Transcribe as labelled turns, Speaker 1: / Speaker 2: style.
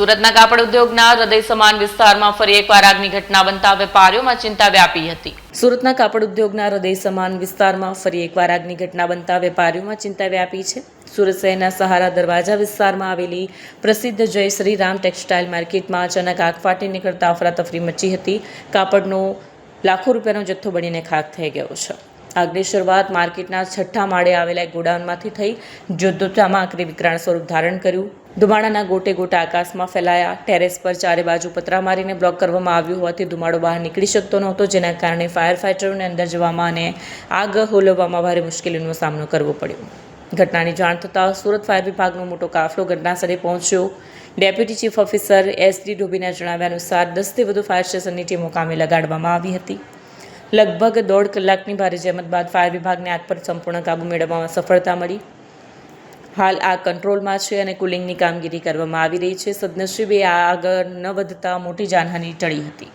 Speaker 1: સુરતના કાપડ ઉદ્યોગના હૃદય સમાન વિસ્તારમાં ફરી એકવાર આગની ઘટના બનતા વેપારીઓમાં ચિંતા વ્યાપી હતી. સુરતના કાપડ ઉદ્યોગના હૃદય સમાન વિસ્તારમાં ફરી એકવાર આગની ઘટના બનતા વેપારીઓમાં ચિંતા વ્યાપી છે. સુરત શહેરના સહારા દરવાજા વિસ્તારમાં આવેલી પ્રસિદ્ધ જય શ્રી રામ ટેક્સટાઇલ માર્કેટમાં અચાનક આગ ફાટી નીકળતા અફરાતફરી મચી હતી. કાપડનો લાખો રૂપિયાનો જથ્થો બળીને ખાખ થઈ ગયો છે. આગની શરૂઆત માર્કેટના 6ઠ્ઠા માળે આવેલા એક ગોડાઉનમાંથી થઈ, જ્યોતોચામાં આખરે વિકરાળ સ્વરૂપ ધારણ કર્યું. ધુમાડાના ગોટે ગોટા આકાશમાં ફેલાયા. ટેરેસ પર ચારે બાજુ પતરા મારીને બ્લોક કરવામાં આવ્યું હોવાથી ધુમાડો બહાર નીકળી શકતો નહોતો, જેના કારણે ફાયર ફાઇટરોને અંદર જવામાં અને આગ હોલવવામાં ભારે મુશ્કેલીનો સામનો કરવો પડ્યો. ઘટનાની જાણ થતાં સુરત ફાયર વિભાગનો મોટો કાફલો ઘટનાસ્થળે પહોંચ્યો. ડેપ્યુટી ચીફ ઓફિસર SD ઢોબીના જણાવ્યા અનુસાર 10થી વધુ ફાયર સ્ટેશનની ટીમો કામે લગાડવામાં આવી હતી. લગભગ 1.5 કલાકની ભારે જહેમત બાદ ફાયર વિભાગને આગ પર સંપૂર્ણ કાબૂ મેળવવામાં સફળતા મળી. હાલ આગ કંટ્રોલમાં છે અને કુલિંગની કામગીરી કરવામાં આવી રહી છે. સદનસીબે આગ ન વધતા મોટી જાનહાનિ ટળી હતી.